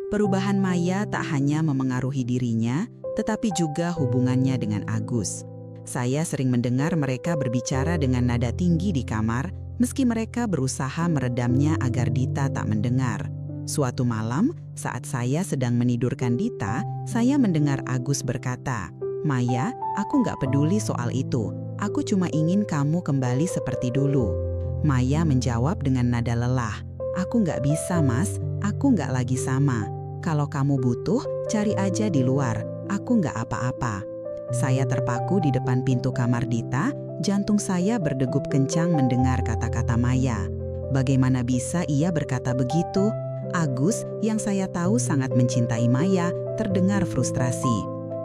Perubahan Maya tak hanya memengaruhi dirinya, tetapi juga hubungannya dengan Agus. Saya sering mendengar mereka berbicara dengan nada tinggi di kamar, meski mereka berusaha meredamnya agar Dita tak mendengar. Suatu malam, saat saya sedang menidurkan Dita, saya mendengar Agus berkata, "Maya, aku nggak peduli soal itu. Aku cuma ingin kamu kembali seperti dulu." Maya menjawab dengan nada lelah, "Aku nggak bisa, Mas. Aku nggak lagi sama. Kalau kamu butuh, cari aja di luar. Aku nggak apa-apa." Saya terpaku di depan pintu kamar Dita, jantung saya berdegup kencang mendengar kata-kata Maya. Bagaimana bisa ia berkata begitu? Agus, yang saya tahu sangat mencintai Maya, terdengar frustrasi.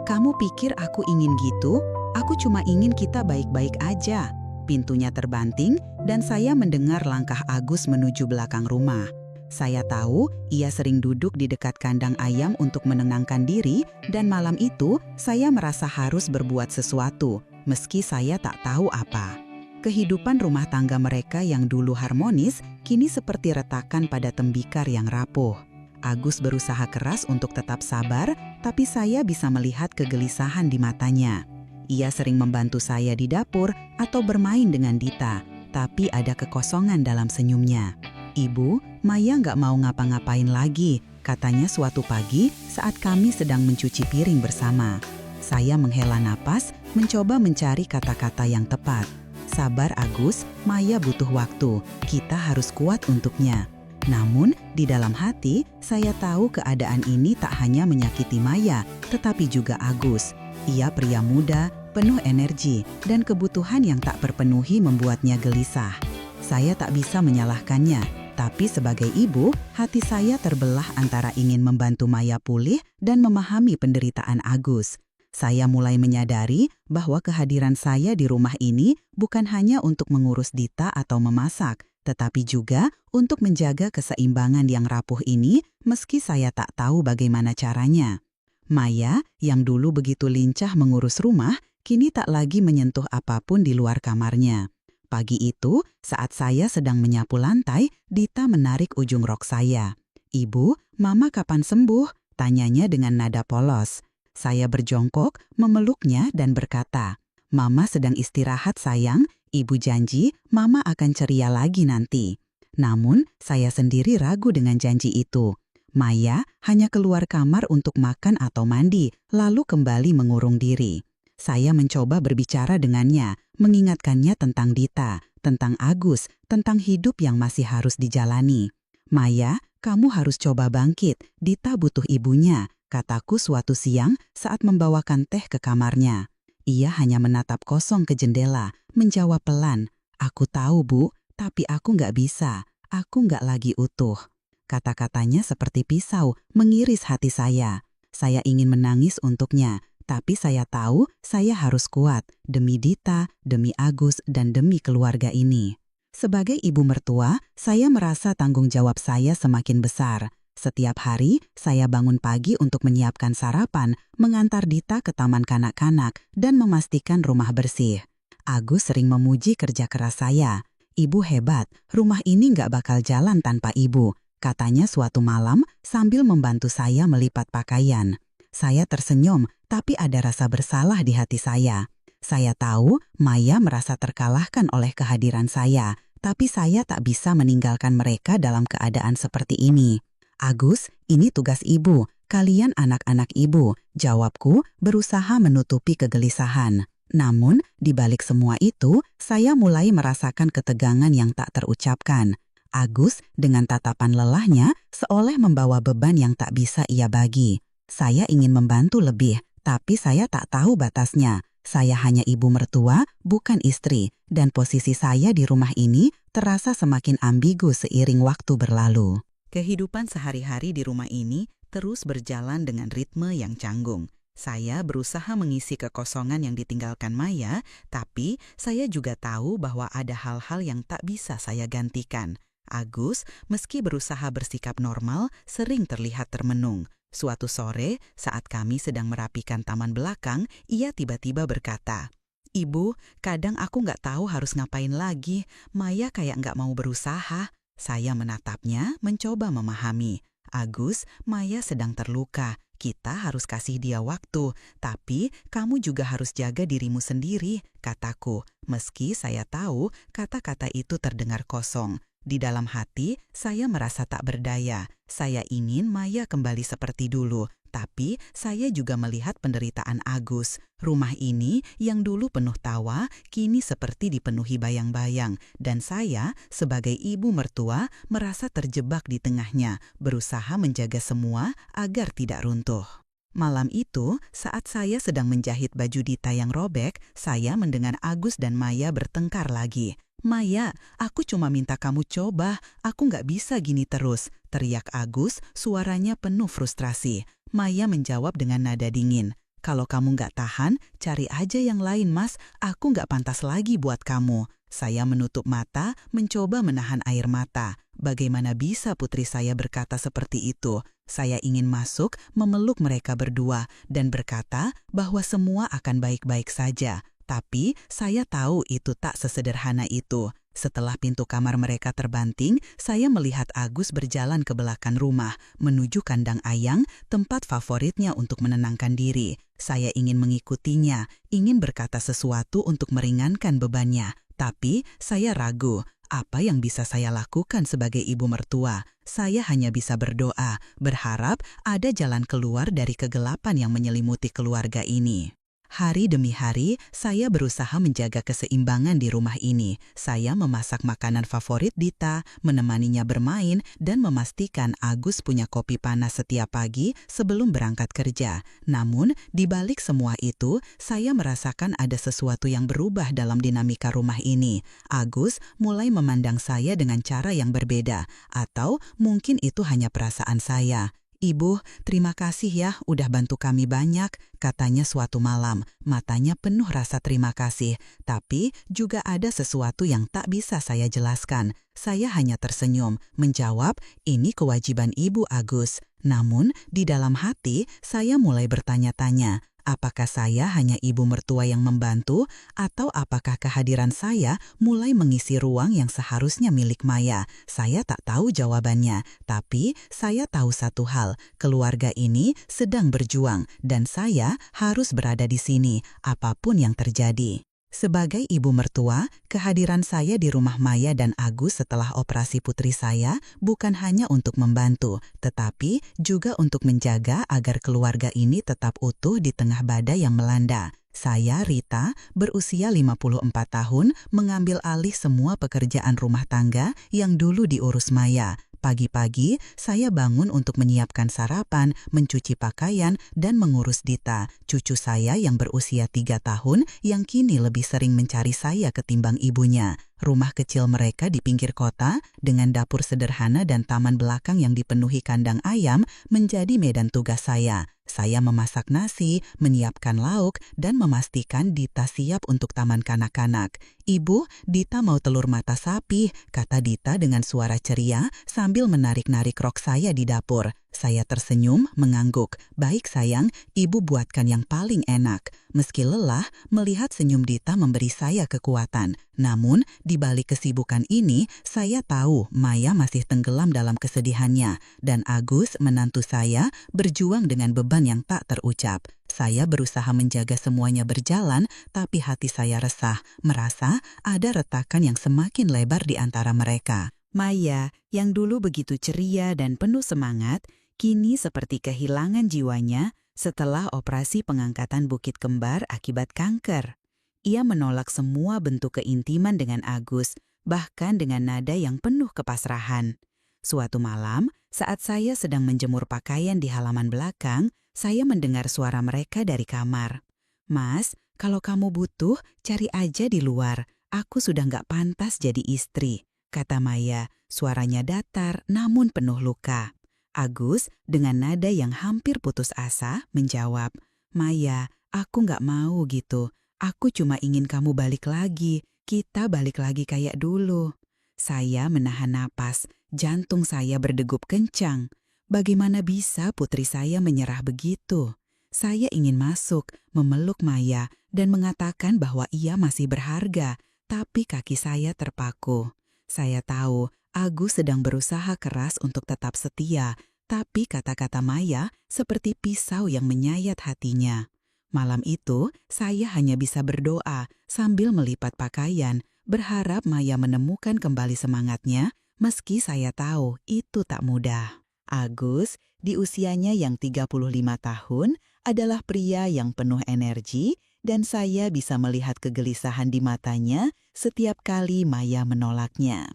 "Kamu pikir aku ingin gitu? Aku cuma ingin kita baik-baik aja." Pintunya terbanting dan saya mendengar langkah Agus menuju belakang rumah. Saya tahu ia sering duduk di dekat kandang ayam untuk menenangkan diri, dan malam itu saya merasa harus berbuat sesuatu, meski saya tak tahu apa. Kehidupan rumah tangga mereka yang dulu harmonis, kini seperti retakan pada tembikar yang rapuh. Agus berusaha keras untuk tetap sabar, tapi saya bisa melihat kegelisahan di matanya. Ia sering membantu saya di dapur atau bermain dengan Dita, tapi ada kekosongan dalam senyumnya. "Ibu, Maya nggak mau ngapa-ngapain lagi," katanya suatu pagi saat kami sedang mencuci piring bersama. Saya menghela napas, mencoba mencari kata-kata yang tepat. "Sabar Agus, Maya butuh waktu, kita harus kuat untuknya." Namun, di dalam hati, saya tahu keadaan ini tak hanya menyakiti Maya, tetapi juga Agus. Ia pria muda, penuh energi, dan kebutuhan yang tak terpenuhi membuatnya gelisah. Saya tak bisa menyalahkannya, tapi sebagai ibu, hati saya terbelah antara ingin membantu Maya pulih dan memahami penderitaan Agus. Saya mulai menyadari bahwa kehadiran saya di rumah ini bukan hanya untuk mengurus Dita atau memasak, tetapi juga untuk menjaga keseimbangan yang rapuh ini meski saya tak tahu bagaimana caranya. Maya, yang dulu begitu lincah mengurus rumah, kini tak lagi menyentuh apapun di luar kamarnya. Pagi itu, saat saya sedang menyapu lantai, Dita menarik ujung rok saya. "Ibu, Mama kapan sembuh?" tanyanya dengan nada polos. Saya berjongkok, memeluknya dan berkata, "Mama sedang istirahat sayang, Ibu janji Mama akan ceria lagi nanti." Namun, saya sendiri ragu dengan janji itu. Maya hanya keluar kamar untuk makan atau mandi, lalu kembali mengurung diri. Saya mencoba berbicara dengannya, mengingatkannya tentang Dita, tentang Agus, tentang hidup yang masih harus dijalani. "Maya, kamu harus coba bangkit, Dita butuh ibunya," kataku suatu siang saat membawakan teh ke kamarnya. Ia hanya menatap kosong ke jendela, menjawab pelan, "Aku tahu Bu, tapi aku nggak bisa, aku nggak lagi utuh." Kata-katanya seperti pisau, mengiris hati saya. Saya ingin menangis untuknya, tapi saya tahu saya harus kuat, demi Dita, demi Agus, dan demi keluarga ini. Sebagai ibu mertua, saya merasa tanggung jawab saya semakin besar. Setiap hari, saya bangun pagi untuk menyiapkan sarapan, mengantar Dita ke taman kanak-kanak, dan memastikan rumah bersih. Agus sering memuji kerja keras saya. "Ibu hebat, rumah ini nggak bakal jalan tanpa ibu," katanya suatu malam sambil membantu saya melipat pakaian. Saya tersenyum, tapi ada rasa bersalah di hati saya. Saya tahu Maya merasa terkalahkan oleh kehadiran saya, tapi saya tak bisa meninggalkan mereka dalam keadaan seperti ini. "Agus, ini tugas ibu. Kalian anak-anak ibu," jawabku, berusaha menutupi kegelisahan. Namun, di balik semua itu, saya mulai merasakan ketegangan yang tak terucapkan. Agus, dengan tatapan lelahnya, seolah membawa beban yang tak bisa ia bagi. Saya ingin membantu lebih, tapi saya tak tahu batasnya. Saya hanya ibu mertua, bukan istri, dan posisi saya di rumah ini terasa semakin ambigu seiring waktu berlalu. Kehidupan sehari-hari di rumah ini terus berjalan dengan ritme yang canggung. Saya berusaha mengisi kekosongan yang ditinggalkan Maya, tapi saya juga tahu bahwa ada hal-hal yang tak bisa saya gantikan. Agus, meski berusaha bersikap normal, sering terlihat termenung. Suatu sore, saat kami sedang merapikan taman belakang, ia tiba-tiba berkata, "Ibu, kadang aku nggak tahu harus ngapain lagi. Maya kayak nggak mau berusaha." Saya menatapnya, mencoba memahami. Agus, Maya sedang terluka. Kita harus kasih dia waktu, tapi kamu juga harus jaga dirimu sendiri, kataku. Meski saya tahu kata-kata itu terdengar kosong. Di dalam hati, saya merasa tak berdaya. Saya ingin Maya kembali seperti dulu, tapi saya juga melihat penderitaan Agus. Rumah ini yang dulu penuh tawa, kini seperti dipenuhi bayang-bayang. Dan saya, sebagai ibu mertua, merasa terjebak di tengahnya, berusaha menjaga semua agar tidak runtuh. Malam itu, saat saya sedang menjahit baju Dita yang robek, saya mendengar Agus dan Maya bertengkar lagi. "Maya, aku cuma minta kamu coba, aku nggak bisa gini terus," teriak Agus, suaranya penuh frustrasi. Maya menjawab dengan nada dingin, "Kalau kamu nggak tahan, cari aja yang lain mas, aku nggak pantas lagi buat kamu." Saya menutup mata, mencoba menahan air mata. Bagaimana bisa putri saya berkata seperti itu? Saya ingin masuk, memeluk mereka berdua, dan berkata bahwa semua akan baik-baik saja. Tapi saya tahu itu tak sesederhana itu. Setelah pintu kamar mereka terbanting, saya melihat Agus berjalan ke belakang rumah, menuju kandang ayam, tempat favoritnya untuk menenangkan diri. Saya ingin mengikutinya, ingin berkata sesuatu untuk meringankan bebannya. Tapi saya ragu, apa yang bisa saya lakukan sebagai ibu mertua? Saya hanya bisa berdoa, berharap ada jalan keluar dari kegelapan yang menyelimuti keluarga ini. Hari demi hari, saya berusaha menjaga keseimbangan di rumah ini. Saya memasak makanan favorit Dita, menemaninya bermain, dan memastikan Agus punya kopi panas setiap pagi sebelum berangkat kerja. Namun, di balik semua itu, saya merasakan ada sesuatu yang berubah dalam dinamika rumah ini. Agus mulai memandang saya dengan cara yang berbeda, atau mungkin itu hanya perasaan saya. "Ibu, terima kasih ya udah bantu kami banyak," katanya suatu malam. Matanya penuh rasa terima kasih, tapi juga ada sesuatu yang tak bisa saya jelaskan. Saya hanya tersenyum, menjawab, "Ini kewajiban ibu Agus." Namun, di dalam hati, saya mulai bertanya-tanya, apakah saya hanya ibu mertua yang membantu, atau apakah kehadiran saya mulai mengisi ruang yang seharusnya milik Maya? Saya tak tahu jawabannya, tapi saya tahu satu hal, keluarga ini sedang berjuang, dan saya harus berada di sini, apapun yang terjadi. Sebagai ibu mertua, kehadiran saya di rumah Maya dan Agus setelah operasi putri saya bukan hanya untuk membantu, tetapi juga untuk menjaga agar keluarga ini tetap utuh di tengah badai yang melanda. Saya, Rita, berusia 54 tahun, mengambil alih semua pekerjaan rumah tangga yang dulu diurus Maya. Pagi-pagi, saya bangun untuk menyiapkan sarapan, mencuci pakaian, dan mengurus Dita, cucu saya yang berusia 3 tahun yang kini lebih sering mencari saya ketimbang ibunya. Rumah kecil mereka di pinggir kota, dengan dapur sederhana dan taman belakang yang dipenuhi kandang ayam, menjadi medan tugas saya. Saya memasak nasi, menyiapkan lauk, dan memastikan Dita siap untuk taman kanak-kanak. "Ibu, Dita mau telur mata sapi," kata Dita dengan suara ceria sambil menarik-narik rok saya di dapur. Saya tersenyum, mengangguk. "Baik sayang, ibu buatkan yang paling enak." Meski lelah, melihat senyum Dita memberi saya kekuatan. Namun, di balik kesibukan ini, saya tahu Maya masih tenggelam dalam kesedihannya. Dan Agus, menantu saya, berjuang dengan beban yang tak terucap. Saya berusaha menjaga semuanya berjalan, tapi hati saya resah, merasa ada retakan yang semakin lebar di antara mereka. Maya, yang dulu begitu ceria dan penuh semangat, kini seperti kehilangan jiwanya setelah operasi pengangkatan bukit kembar akibat kanker. Ia menolak semua bentuk keintiman dengan Agus, bahkan dengan nada yang penuh kepasrahan. Suatu malam, saat saya sedang menjemur pakaian di halaman belakang, saya mendengar suara mereka dari kamar. "Mas, kalau kamu butuh, cari aja di luar. Aku sudah nggak pantas jadi istri," kata Maya. Suaranya datar namun penuh luka. Agus dengan nada yang hampir putus asa menjawab, "Maya, aku nggak mau gitu. Aku cuma ingin kamu balik lagi. Kita balik lagi kayak dulu." Saya menahan napas, jantung saya berdegup kencang. Bagaimana bisa putri saya menyerah begitu? Saya ingin masuk, memeluk Maya, dan mengatakan bahwa ia masih berharga, tapi kaki saya terpaku. Saya tahu Agus sedang berusaha keras untuk tetap setia, Tapi kata-kata Maya seperti pisau yang menyayat hatinya. Malam itu, saya hanya bisa berdoa sambil melipat pakaian, berharap Maya menemukan kembali semangatnya, meski saya tahu itu tak mudah. Agus, di usianya yang 35 tahun, adalah pria yang penuh energi dan saya bisa melihat kegelisahan di matanya setiap kali Maya menolaknya.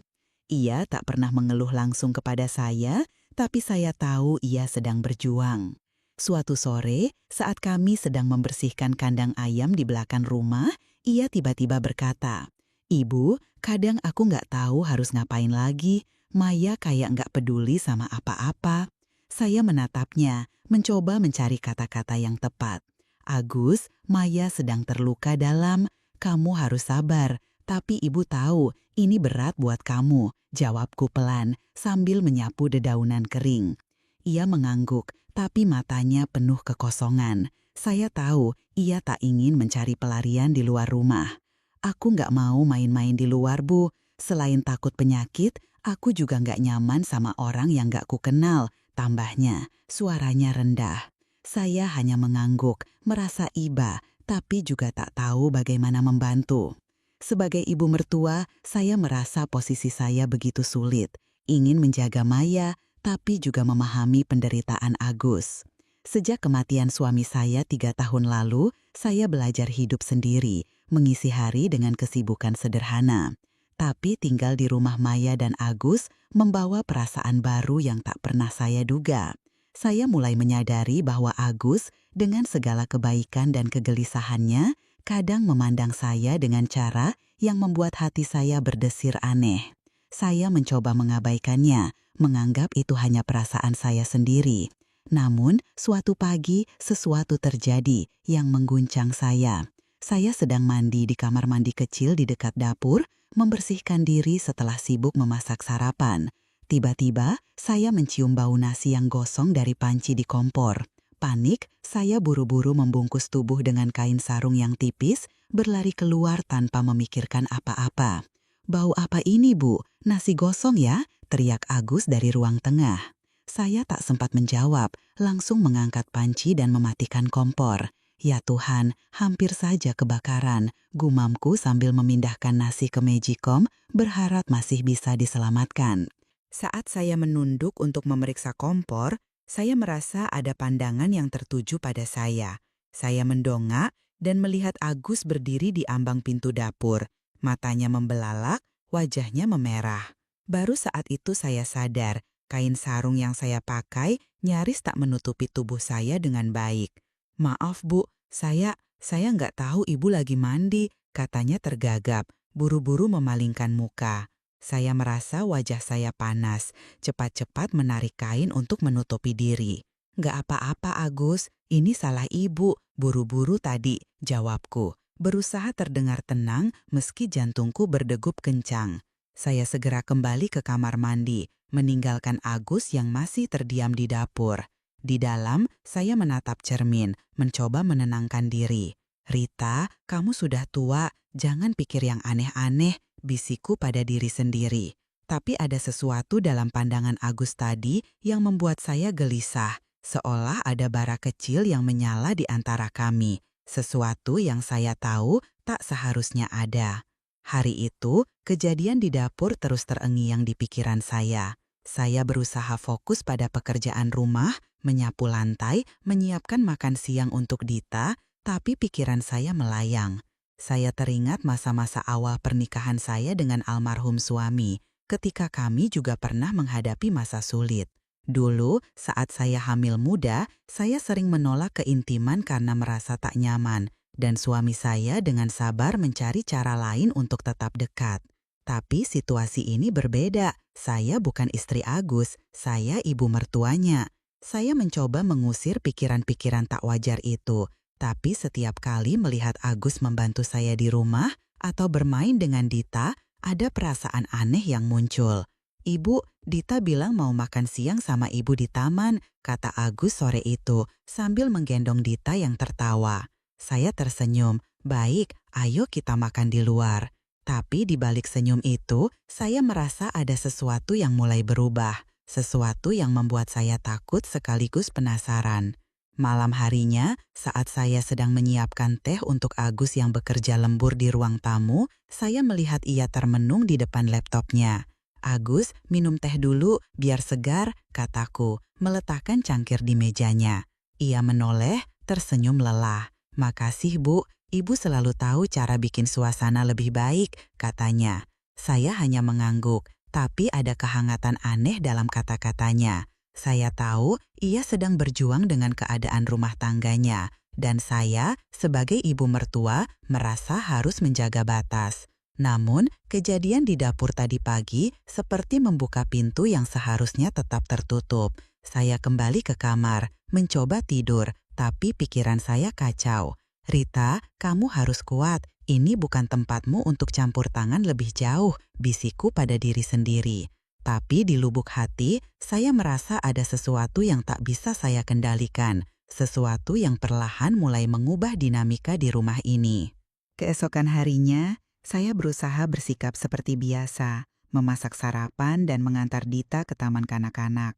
Ia tak pernah mengeluh langsung kepada saya, tapi saya tahu ia sedang berjuang. Suatu sore, saat kami sedang membersihkan kandang ayam di belakang rumah, ia tiba-tiba berkata, "Ibu, kadang aku nggak tahu harus ngapain lagi. Maya kayak nggak peduli sama apa-apa." Saya menatapnya, mencoba mencari kata-kata yang tepat. "Agus, Maya sedang terluka dalam. Kamu harus sabar, tapi ibu tahu ini berat buat kamu," jawabku pelan sambil menyapu dedaunan kering. Ia mengangguk, tapi matanya penuh kekosongan. Saya tahu ia tak ingin mencari pelarian di luar rumah. "Aku nggak mau main-main di luar, Bu. Selain takut penyakit, aku juga nggak nyaman sama orang yang nggak kukenal," tambahnya, suaranya rendah. Saya hanya mengangguk, merasa iba, tapi juga tak tahu bagaimana membantu. Sebagai ibu mertua, saya merasa posisi saya begitu sulit. Ingin menjaga Maya, tapi juga memahami penderitaan Agus. Sejak kematian suami saya 3 tahun lalu, saya belajar hidup sendiri, mengisi hari dengan kesibukan sederhana. Tapi tinggal di rumah Maya dan Agus membawa perasaan baru yang tak pernah saya duga. Saya mulai menyadari bahwa Agus, dengan segala kebaikan dan kegelisahannya, kadang memandang saya dengan cara yang membuat hati saya berdesir aneh. Saya mencoba mengabaikannya, menganggap itu hanya perasaan saya sendiri. Namun, suatu pagi sesuatu terjadi yang mengguncang saya. Saya sedang mandi di kamar mandi kecil di dekat dapur, membersihkan diri setelah sibuk memasak sarapan. Tiba-tiba, saya mencium bau nasi yang gosong dari panci di kompor. Panik, saya buru-buru membungkus tubuh dengan kain sarung yang tipis, berlari keluar tanpa memikirkan apa-apa. "Bau apa ini, Bu? Nasi gosong ya?" teriak Agus dari ruang tengah. Saya tak sempat menjawab, langsung mengangkat panci dan mematikan kompor. "Ya Tuhan, hampir saja kebakaran," gumamku sambil memindahkan nasi ke Magicom, berharap masih bisa diselamatkan. Saat saya menunduk untuk memeriksa kompor, saya merasa ada pandangan yang tertuju pada saya. Saya mendongak dan melihat Agus berdiri di ambang pintu dapur. Matanya membelalak, wajahnya memerah. Baru saat itu saya sadar, kain sarung yang saya pakai nyaris tak menutupi tubuh saya dengan baik. "Maaf, Bu, saya nggak tahu Ibu lagi mandi," katanya tergagap, buru-buru memalingkan muka. Saya merasa wajah saya panas, cepat-cepat menarik kain untuk menutupi diri. "Nggak apa-apa, Agus, ini salah Ibu, buru-buru tadi," jawabku. Berusaha terdengar tenang meski jantungku berdegup kencang. Saya segera kembali ke kamar mandi, meninggalkan Agus yang masih terdiam di dapur. Di dalam, saya menatap cermin, mencoba menenangkan diri. "Rita, kamu sudah tua, jangan pikir yang aneh-aneh," bisikku pada diri sendiri. Tapi ada sesuatu dalam pandangan Agus tadi yang membuat saya gelisah, seolah ada bara kecil yang menyala di antara kami. Sesuatu yang saya tahu tak seharusnya ada. Hari itu, kejadian di dapur terus terengiang di pikiran saya. Saya berusaha fokus pada pekerjaan rumah, menyapu lantai, menyiapkan makan siang untuk Dita, tapi pikiran saya melayang. Saya teringat masa-masa awal pernikahan saya dengan almarhum suami, ketika kami juga pernah menghadapi masa sulit. Dulu, saat saya hamil muda, saya sering menolak keintiman karena merasa tak nyaman, dan suami saya dengan sabar mencari cara lain untuk tetap dekat. Tapi situasi ini berbeda. Saya bukan istri Agus, saya ibu mertuanya. Saya mencoba mengusir pikiran-pikiran tak wajar itu, tapi setiap kali melihat Agus membantu saya di rumah atau bermain dengan Dita, ada perasaan aneh yang muncul. "Ibu, Dita bilang mau makan siang sama ibu di taman," kata Agus sore itu sambil menggendong Dita yang tertawa. Saya tersenyum, "Baik, ayo kita makan di luar." Tapi di balik senyum itu, saya merasa ada sesuatu yang mulai berubah. sesuatu yang membuat saya takut sekaligus penasaran. Malam harinya, saat saya sedang menyiapkan teh untuk Agus yang bekerja lembur di ruang tamu, saya melihat ia termenung di depan laptopnya. "Agus, minum teh dulu, biar segar," kataku, meletakkan cangkir di mejanya. Ia menoleh, tersenyum lelah. "Makasih, Bu. Ibu selalu tahu cara bikin suasana lebih baik," katanya. Saya hanya mengangguk, tapi ada kehangatan aneh dalam kata-katanya. Saya tahu ia sedang berjuang dengan keadaan rumah tangganya, dan saya, sebagai ibu mertua, merasa harus menjaga batas. Namun, kejadian di dapur tadi pagi seperti membuka pintu yang seharusnya tetap tertutup. Saya kembali ke kamar, mencoba tidur, tapi pikiran saya kacau. "Rita, kamu harus kuat. Ini bukan tempatmu untuk campur tangan lebih jauh," bisikku pada diri sendiri. Tapi di lubuk hati, saya merasa ada sesuatu yang tak bisa saya kendalikan, sesuatu yang perlahan mulai mengubah dinamika di rumah ini. Keesokan harinya, saya berusaha bersikap seperti biasa, memasak sarapan dan mengantar Dita ke taman kanak-kanak.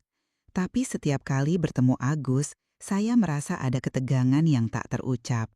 Tapi setiap kali bertemu Agus, saya merasa ada ketegangan yang tak terucap.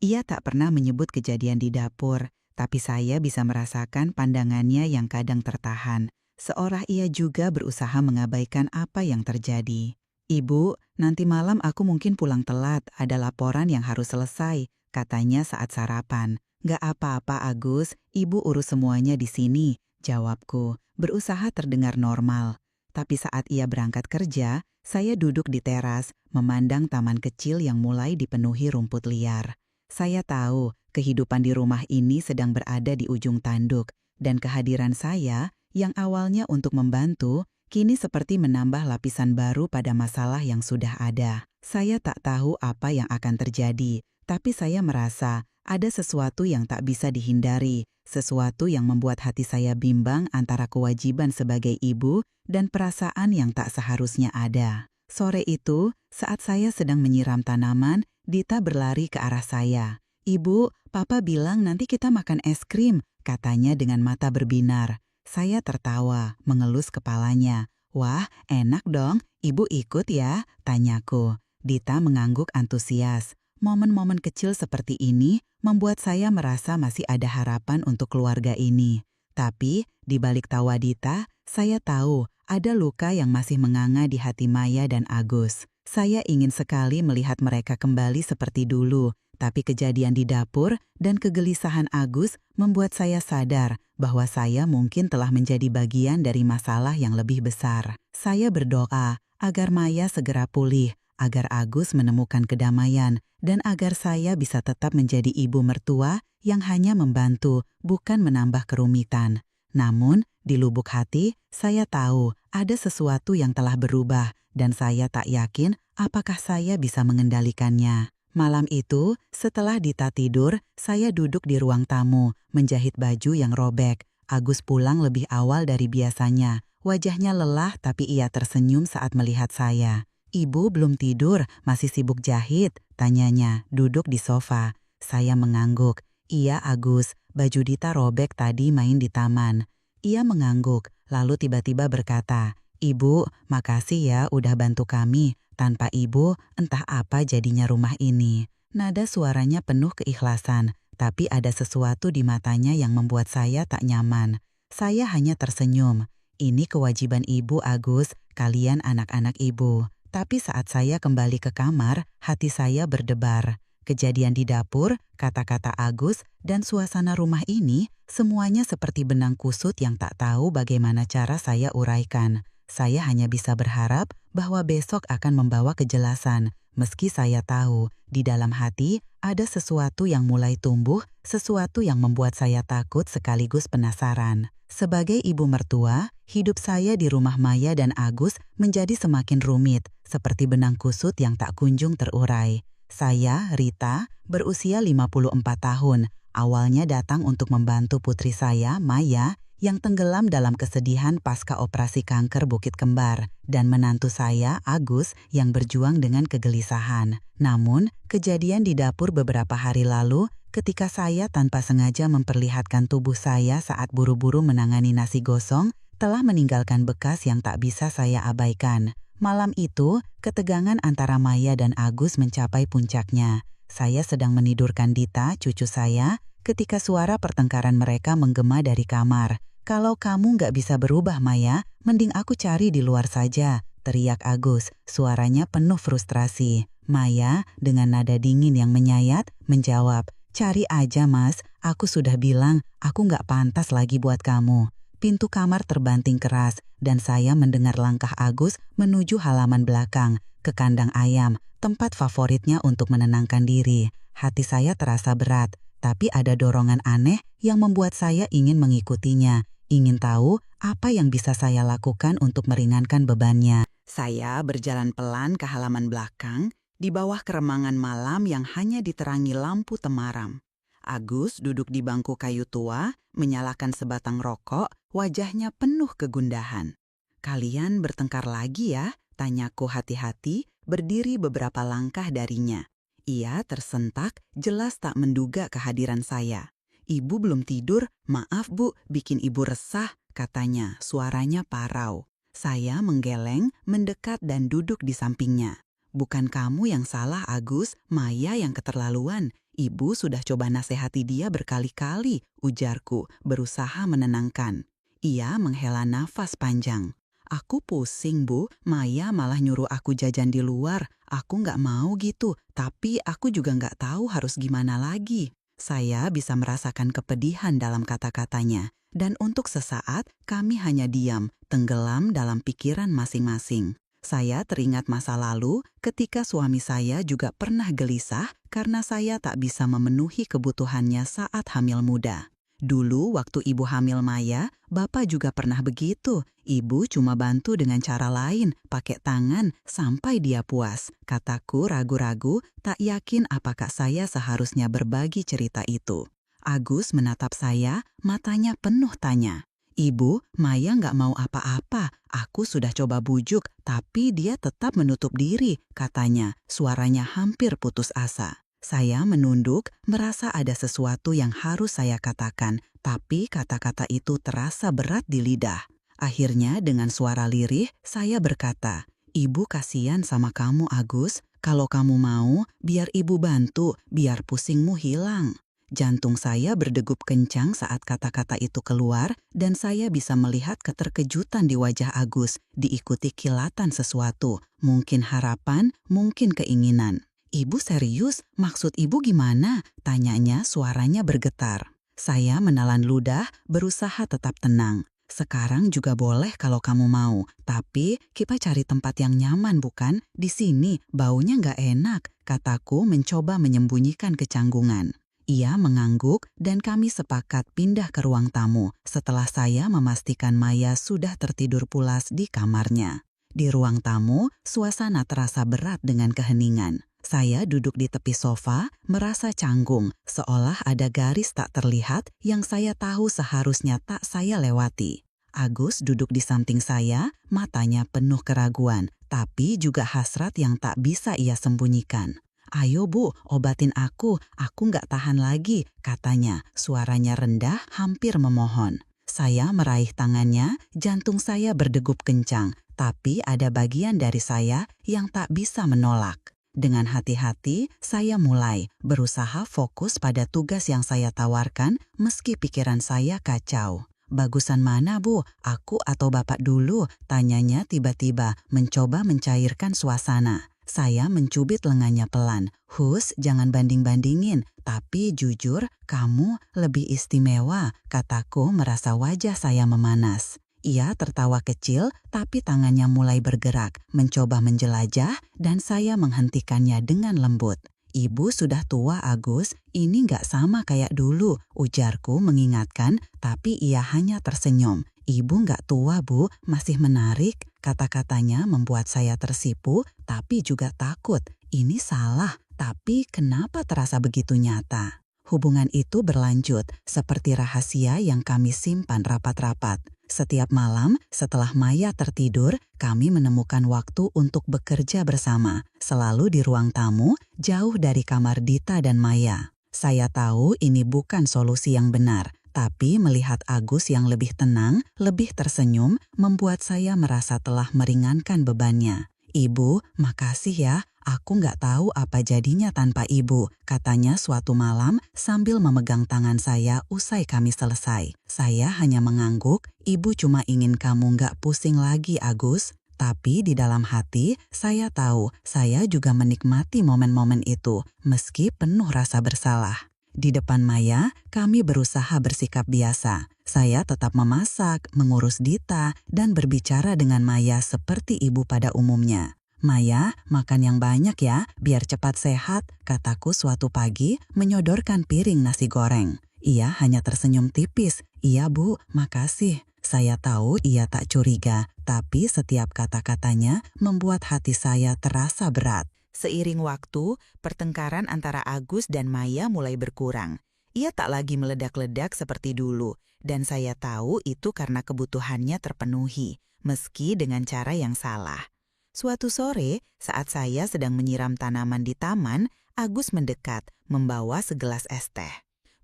Ia tak pernah menyebut kejadian di dapur, tapi saya bisa merasakan pandangannya yang kadang tertahan, seolah ia juga berusaha mengabaikan apa yang terjadi. "Ibu, nanti malam aku mungkin pulang telat, ada laporan yang harus selesai," katanya saat sarapan. "Gak apa-apa, Agus, ibu urus semuanya di sini," jawabku, berusaha terdengar normal. Tapi saat ia berangkat kerja, saya duduk di teras, memandang taman kecil yang mulai dipenuhi rumput liar. Saya tahu kehidupan di rumah ini sedang berada di ujung tanduk, dan kehadiran saya, yang awalnya untuk membantu, kini seperti menambah lapisan baru pada masalah yang sudah ada. Saya tak tahu apa yang akan terjadi, tapi saya merasa ada sesuatu yang tak bisa dihindari, sesuatu yang membuat hati saya bimbang antara kewajiban sebagai ibu dan perasaan yang tak seharusnya ada. Sore itu, saat saya sedang menyiram tanaman, Dita berlari ke arah saya. "Ibu, Papa bilang nanti kita makan es krim," katanya dengan mata berbinar. Saya tertawa, mengelus kepalanya. "Wah, enak dong, ibu ikut ya?" tanyaku. Dita mengangguk antusias. Momen-momen kecil seperti ini membuat saya merasa masih ada harapan untuk keluarga ini. Tapi, di balik tawa Dita, saya tahu ada luka yang masih menganga di hati Maya dan Agus. Saya ingin sekali melihat mereka kembali seperti dulu, tapi kejadian di dapur dan kegelisahan Agus membuat saya sadar bahwa saya mungkin telah menjadi bagian dari masalah yang lebih besar. Saya berdoa agar Maya segera pulih, agar Agus menemukan kedamaian, dan agar saya bisa tetap menjadi ibu mertua yang hanya membantu, bukan menambah kerumitan. Namun, di lubuk hati, saya tahu ada sesuatu yang telah berubah, dan saya tak yakin apakah saya bisa mengendalikannya. Malam itu, setelah Dita tidur, saya duduk di ruang tamu, menjahit baju yang robek. Agus pulang lebih awal dari biasanya. Wajahnya lelah tapi ia tersenyum saat melihat saya. "Ibu belum tidur, masih sibuk jahit?" tanyanya, duduk di sofa. Saya mengangguk. "Iya, Agus, baju Dita robek tadi main di taman." Ia mengangguk, lalu tiba-tiba berkata, "Ibu, makasih ya udah bantu kami. Tanpa ibu, entah apa jadinya rumah ini." Nada suaranya penuh keikhlasan, tapi ada sesuatu di matanya yang membuat saya tak nyaman. Saya hanya tersenyum. "Ini kewajiban ibu, Agus, kalian anak-anak ibu." Tapi saat saya kembali ke kamar, hati saya berdebar. Kejadian di dapur, kata-kata Agus, dan suasana rumah ini, semuanya seperti benang kusut yang tak tahu bagaimana cara saya uraikan. Saya hanya bisa berharap bahwa besok akan membawa kejelasan, meski saya tahu di dalam hati ada sesuatu yang mulai tumbuh, sesuatu yang membuat saya takut sekaligus penasaran. Sebagai ibu mertua, hidup saya di rumah Maya dan Agus menjadi semakin rumit, seperti benang kusut yang tak kunjung terurai. Saya, Rita, berusia 54 tahun, awalnya datang untuk membantu putri saya, Maya, yang tenggelam dalam kesedihan pasca operasi kanker bukit kembar, dan menantu saya, Agus, yang berjuang dengan kegelisahan. Namun, kejadian di dapur beberapa hari lalu, ketika saya tanpa sengaja memperlihatkan tubuh saya saat buru-buru menangani nasi gosong, telah meninggalkan bekas yang tak bisa saya abaikan. Malam itu, ketegangan antara Maya dan Agus mencapai puncaknya. Saya sedang menidurkan Dita, cucu saya, ketika suara pertengkaran mereka menggema dari kamar. "Kalau kamu nggak bisa berubah, Maya, mending aku cari di luar saja," teriak Agus. Suaranya penuh frustrasi. Maya, dengan nada dingin yang menyayat, menjawab, "Cari aja, Mas. Aku sudah bilang, aku nggak pantas lagi buat kamu." Pintu kamar terbanting keras, dan saya mendengar langkah Agus menuju halaman belakang, ke kandang ayam, tempat favoritnya untuk menenangkan diri. Hati saya terasa berat, tapi ada dorongan aneh yang membuat saya ingin mengikutinya, ingin tahu apa yang bisa saya lakukan untuk meringankan bebannya. Saya berjalan pelan ke halaman belakang, di bawah keremangan malam yang hanya diterangi lampu temaram. Agus duduk di bangku kayu tua, menyalakan sebatang rokok, wajahnya penuh kegundahan. "Kalian bertengkar lagi ya?" tanyaku hati-hati, berdiri beberapa langkah darinya. Ia tersentak, jelas tak menduga kehadiran saya. "Ibu belum tidur, maaf Bu, bikin ibu resah," katanya, suaranya parau. Saya menggeleng, mendekat dan duduk di sampingnya. "Bukan kamu yang salah, Agus, Maya yang keterlaluan. Ibu sudah coba nasihati dia berkali-kali," ujarku, berusaha menenangkan. Ia menghela nafas panjang. "Aku pusing, Bu. Maya malah nyuruh aku jajan di luar. Aku nggak mau gitu, tapi aku juga nggak tahu harus gimana lagi." Saya bisa merasakan kepedihan dalam kata-katanya, dan untuk sesaat kami hanya diam, tenggelam dalam pikiran masing-masing. Saya teringat masa lalu ketika suami saya juga pernah gelisah karena saya tak bisa memenuhi kebutuhannya saat hamil muda. Dulu waktu ibu hamil Maya, Bapak juga pernah begitu. Ibu cuma bantu dengan cara lain, pakai tangan, sampai dia puas. Kataku ragu-ragu, tak yakin apakah saya seharusnya berbagi cerita itu. Agus menatap saya, matanya penuh tanya. "Ibu, Maya nggak mau apa-apa. Aku sudah coba bujuk, tapi dia tetap menutup diri," katanya. Suaranya hampir putus asa. Saya menunduk, merasa ada sesuatu yang harus saya katakan, tapi kata-kata itu terasa berat di lidah. Akhirnya dengan suara lirih, saya berkata, "Ibu kasihan sama kamu, Agus. Kalau kamu mau, biar ibu bantu, biar pusingmu hilang." Jantung saya berdegup kencang saat kata-kata itu keluar, dan saya bisa melihat keterkejutan di wajah Agus, diikuti kilatan sesuatu, mungkin harapan, mungkin keinginan. "Ibu serius? Maksud ibu gimana?" tanyanya, suaranya bergetar. Saya menelan ludah, berusaha tetap tenang. "Sekarang juga boleh kalau kamu mau, tapi kita cari tempat yang nyaman bukan? Di sini baunya nggak enak," kataku mencoba menyembunyikan kecanggungan. Ia mengangguk dan kami sepakat pindah ke ruang tamu setelah saya memastikan Maya sudah tertidur pulas di kamarnya. Di ruang tamu, suasana terasa berat dengan keheningan. Saya duduk di tepi sofa, merasa canggung, seolah ada garis tak terlihat yang saya tahu seharusnya tak saya lewati. Agus duduk di samping saya, matanya penuh keraguan, tapi juga hasrat yang tak bisa ia sembunyikan. "Ayo Bu, obatin aku nggak tahan lagi," katanya, suaranya rendah hampir memohon. Saya meraih tangannya, jantung saya berdegup kencang, tapi ada bagian dari saya yang tak bisa menolak. Dengan hati-hati, saya mulai berusaha fokus pada tugas yang saya tawarkan meski pikiran saya kacau. "Bagusan mana Bu, aku atau Bapak dulu?" tanyanya tiba-tiba, mencoba mencairkan suasana. Saya mencubit lengannya pelan. "Hus, jangan banding-bandingin, tapi jujur kamu lebih istimewa," kataku merasa wajah saya memanas. Ia tertawa kecil, tapi tangannya mulai bergerak, mencoba menjelajah, dan saya menghentikannya dengan lembut. "Ibu sudah tua, Agus, ini nggak sama kayak dulu," ujarku mengingatkan, tapi ia hanya tersenyum. "Ibu nggak tua, Bu, masih menarik." Kata-katanya membuat saya tersipu, tapi juga takut. Ini salah, tapi kenapa terasa begitu nyata? Hubungan itu berlanjut, seperti rahasia yang kami simpan rapat-rapat. Setiap malam, setelah Maya tertidur, kami menemukan waktu untuk bekerja bersama, selalu di ruang tamu, jauh dari kamar Dita dan Maya. Saya tahu ini bukan solusi yang benar, Tapi melihat Agus yang lebih tenang, lebih tersenyum, membuat saya merasa telah meringankan bebannya. "Ibu, makasih ya. Aku nggak tahu apa jadinya tanpa ibu," katanya suatu malam sambil memegang tangan saya usai kami selesai. Saya hanya mengangguk, "Ibu cuma ingin kamu nggak pusing lagi, Agus." Tapi di dalam hati, saya tahu saya juga menikmati momen-momen itu, meski penuh rasa bersalah. Di depan Maya, kami berusaha bersikap biasa. Saya tetap memasak, mengurus Dita, dan berbicara dengan Maya seperti ibu pada umumnya. "Maya, makan yang banyak ya, biar cepat sehat," kataku suatu pagi menyodorkan piring nasi goreng. Ia hanya tersenyum tipis. "Iya Bu, makasih." Saya tahu ia tak curiga, tapi setiap kata-katanya membuat hati saya terasa berat. Seiring waktu, pertengkaran antara Agus dan Maya mulai berkurang. Ia tak lagi meledak-ledak seperti dulu, dan saya tahu itu karena kebutuhannya terpenuhi, meski dengan cara yang salah. Suatu sore, saat saya sedang menyiram tanaman di taman, Agus mendekat, membawa segelas es teh.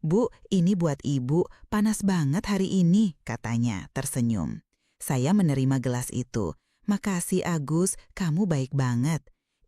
"Bu, ini buat ibu, panas banget hari ini," katanya, tersenyum. Saya menerima gelas itu. "Makasih Agus, kamu baik banget."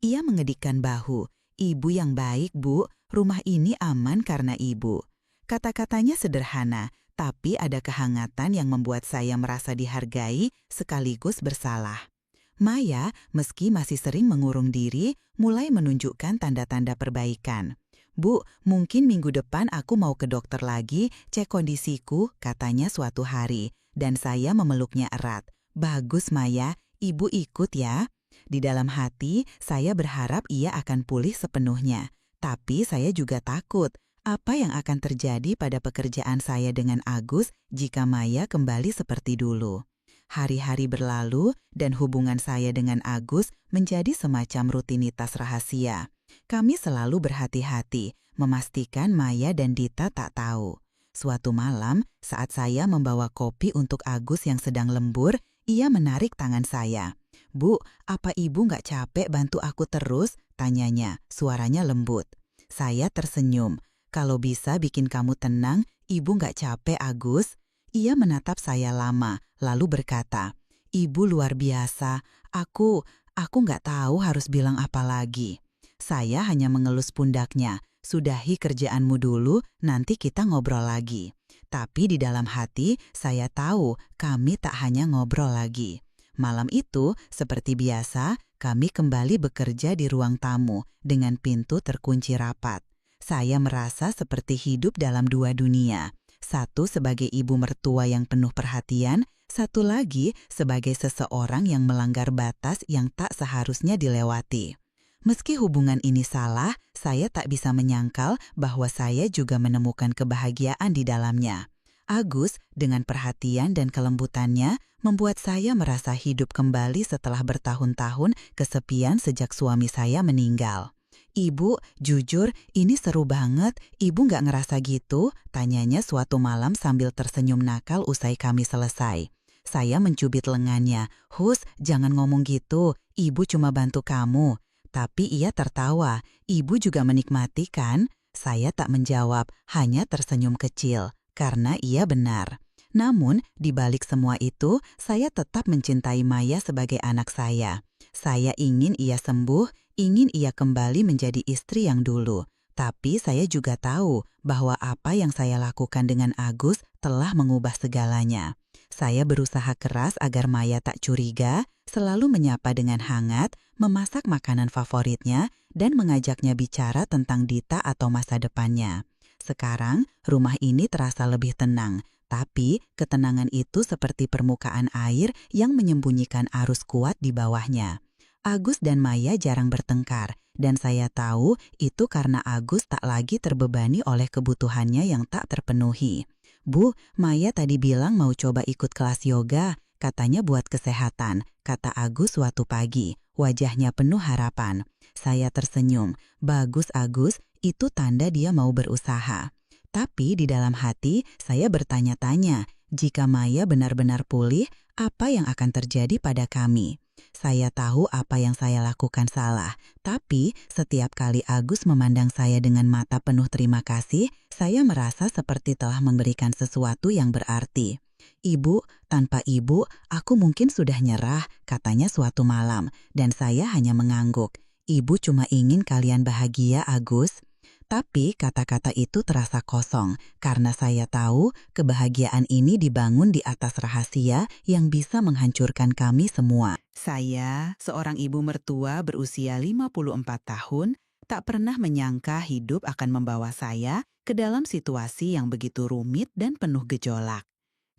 Ia mengedikkan bahu. "Ibu yang baik, Bu. Rumah ini aman karena ibu." Kata-katanya sederhana, tapi ada kehangatan yang membuat saya merasa dihargai sekaligus bersalah. Maya, meski masih sering mengurung diri, mulai menunjukkan tanda-tanda perbaikan. "Bu, mungkin minggu depan aku mau ke dokter lagi, cek kondisiku," katanya suatu hari. Dan saya memeluknya erat. "Bagus Maya, ibu ikut ya." Di dalam hati, saya berharap ia akan pulih sepenuhnya. Tapi saya juga takut, apa yang akan terjadi pada pekerjaan saya dengan Agus jika Maya kembali seperti dulu. Hari-hari berlalu dan hubungan saya dengan Agus menjadi semacam rutinitas rahasia. Kami selalu berhati-hati, memastikan Maya dan Dita tak tahu. Suatu malam, saat saya membawa kopi untuk Agus yang sedang lembur, ia menarik tangan saya. "Bu, apa ibu nggak capek bantu aku terus?" tanyanya, suaranya lembut. Saya tersenyum. "Kalau bisa bikin kamu tenang, ibu nggak capek Agus." Ia menatap saya lama, lalu berkata, "Ibu luar biasa, aku nggak tahu harus bilang apa lagi." Saya hanya mengelus pundaknya. "Sudahi kerjaanmu dulu, nanti kita ngobrol lagi." Tapi di dalam hati, saya tahu kami tak hanya ngobrol lagi. Malam itu, seperti biasa, kami kembali bekerja di ruang tamu dengan pintu terkunci rapat. Saya merasa seperti hidup dalam dua dunia. Satu sebagai ibu mertua yang penuh perhatian, satu lagi sebagai seseorang yang melanggar batas yang tak seharusnya dilewati. Meski hubungan ini salah, saya tak bisa menyangkal bahwa saya juga menemukan kebahagiaan di dalamnya. Agus, dengan perhatian dan kelembutannya, membuat saya merasa hidup kembali setelah bertahun-tahun kesepian sejak suami saya meninggal. "Ibu, jujur, ini seru banget. Ibu nggak ngerasa gitu?" tanyanya suatu malam sambil tersenyum nakal usai kami selesai. Saya mencubit lengannya. "Hus, jangan ngomong gitu. Ibu cuma bantu kamu." Tapi ia tertawa. "Ibu juga menikmati kan?" Saya tak menjawab, hanya tersenyum kecil. Karena ia benar. Namun, di balik semua itu, saya tetap mencintai Maya sebagai anak saya. Saya ingin ia sembuh, ingin ia kembali menjadi istri yang dulu. Tapi saya juga tahu bahwa apa yang saya lakukan dengan Agus telah mengubah segalanya. Saya berusaha keras agar Maya tak curiga, selalu menyapa dengan hangat, memasak makanan favoritnya, dan mengajaknya bicara tentang Dita atau masa depannya. Sekarang, rumah ini terasa lebih tenang, tapi ketenangan itu seperti permukaan air yang menyembunyikan arus kuat di bawahnya. Agus dan Maya jarang bertengkar, dan saya tahu itu karena Agus tak lagi terbebani oleh kebutuhannya yang tak terpenuhi. "Bu, Maya tadi bilang mau coba ikut kelas yoga, katanya buat kesehatan," kata Agus suatu pagi. Wajahnya penuh harapan. Saya tersenyum. "Bagus Agus, itu tanda dia mau berusaha." Tapi di dalam hati saya bertanya-tanya, jika Maya benar-benar pulih, apa yang akan terjadi pada kami? Saya tahu apa yang saya lakukan salah, tapi setiap kali Agus memandang saya dengan mata penuh terima kasih, saya merasa seperti telah memberikan sesuatu yang berarti. "Ibu, tanpa ibu, aku mungkin sudah nyerah," katanya suatu malam, dan saya hanya mengangguk. "Ibu cuma ingin kalian bahagia, Agus." Tapi kata-kata itu terasa kosong karena saya tahu kebahagiaan ini dibangun di atas rahasia yang bisa menghancurkan kami semua. Saya, seorang ibu mertua berusia 54 tahun, tak pernah menyangka hidup akan membawa saya ke dalam situasi yang begitu rumit dan penuh gejolak.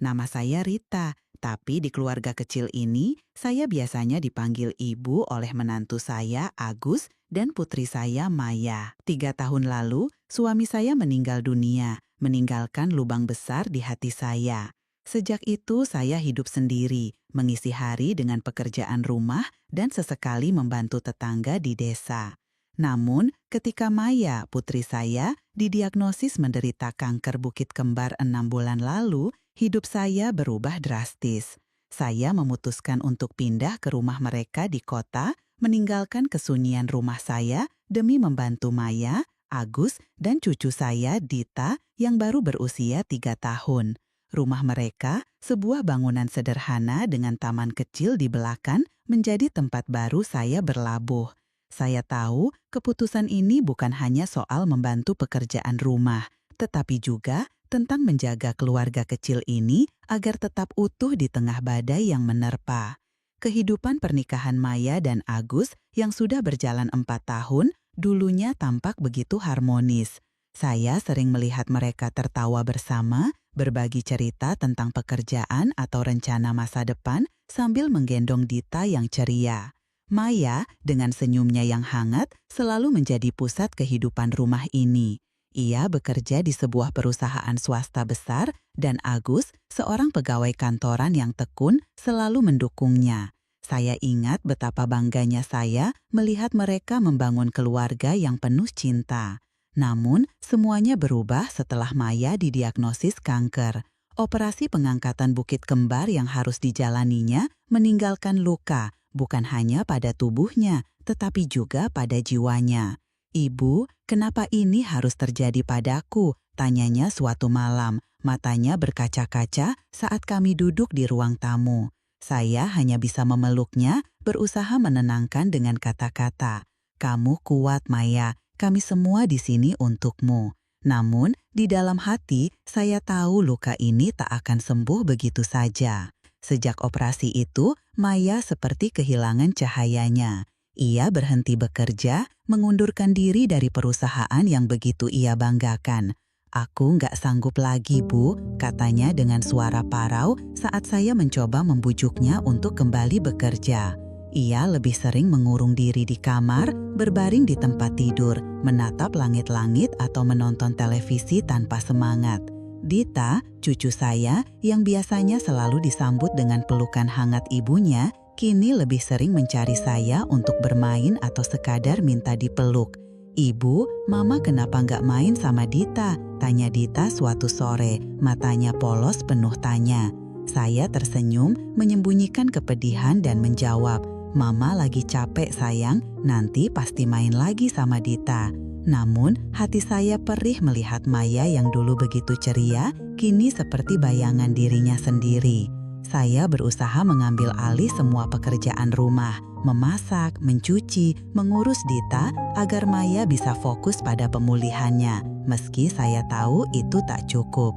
Nama saya Rita, tapi di keluarga kecil ini saya biasanya dipanggil ibu oleh menantu saya, Agus, dan putri saya, Maya. 3 tahun lalu, suami saya meninggal dunia, meninggalkan lubang besar di hati saya. Sejak itu saya hidup sendiri, mengisi hari dengan pekerjaan rumah dan sesekali membantu tetangga di desa. Namun, ketika Maya, putri saya, didiagnosis menderita kanker bukit kembar 6 bulan lalu, hidup saya berubah drastis. Saya memutuskan untuk pindah ke rumah mereka di kota, meninggalkan kesunyian rumah saya demi membantu Maya, Agus, dan cucu saya, Dita, yang baru berusia 3 tahun. Rumah mereka, sebuah bangunan sederhana dengan taman kecil di belakang, menjadi tempat baru saya berlabuh. Saya tahu keputusan ini bukan hanya soal membantu pekerjaan rumah, tetapi juga tentang menjaga keluarga kecil ini agar tetap utuh di tengah badai yang menerpa. Kehidupan pernikahan Maya dan Agus yang sudah berjalan 4 tahun dulunya tampak begitu harmonis. Saya sering melihat mereka tertawa bersama, berbagi cerita tentang pekerjaan atau rencana masa depan sambil menggendong Dita yang ceria. Maya, dengan senyumnya yang hangat, selalu menjadi pusat kehidupan rumah ini. Ia bekerja di sebuah perusahaan swasta besar dan Agus, seorang pegawai kantoran yang tekun, selalu mendukungnya. Saya ingat betapa bangganya saya melihat mereka membangun keluarga yang penuh cinta. Namun, semuanya berubah setelah Maya didiagnosis kanker. Operasi pengangkatan bukit kembar yang harus dijalaninya meninggalkan luka, bukan hanya pada tubuhnya, tetapi juga pada jiwanya. "Ibu, kenapa ini harus terjadi padaku?" tanyanya suatu malam, matanya berkaca-kaca saat kami duduk di ruang tamu. Saya hanya bisa memeluknya, berusaha menenangkan dengan kata-kata, "Kamu kuat, Maya, kami semua di sini untukmu." Namun, di dalam hati, saya tahu luka ini tak akan sembuh begitu saja. Sejak operasi itu, Maya seperti kehilangan cahayanya. Ia berhenti bekerja, mengundurkan diri dari perusahaan yang begitu ia banggakan. "Aku nggak sanggup lagi, Bu," katanya dengan suara parau saat saya mencoba membujuknya untuk kembali bekerja. Ia lebih sering mengurung diri di kamar, berbaring di tempat tidur, menatap langit-langit atau menonton televisi tanpa semangat. Dita, cucu saya, yang biasanya selalu disambut dengan pelukan hangat ibunya, kini lebih sering mencari saya untuk bermain atau sekadar minta dipeluk. "Ibu, Mama kenapa nggak main sama Dita?" tanya Dita suatu sore, matanya polos penuh tanya. Saya tersenyum, menyembunyikan kepedihan dan menjawab, "Mama lagi capek sayang, nanti pasti main lagi sama Dita." Namun, hati saya perih melihat Maya yang dulu begitu ceria, kini seperti bayangan dirinya sendiri. Saya berusaha mengambil alih semua pekerjaan rumah, memasak, mencuci, mengurus Dita agar Maya bisa fokus pada pemulihannya, meski saya tahu itu tak cukup.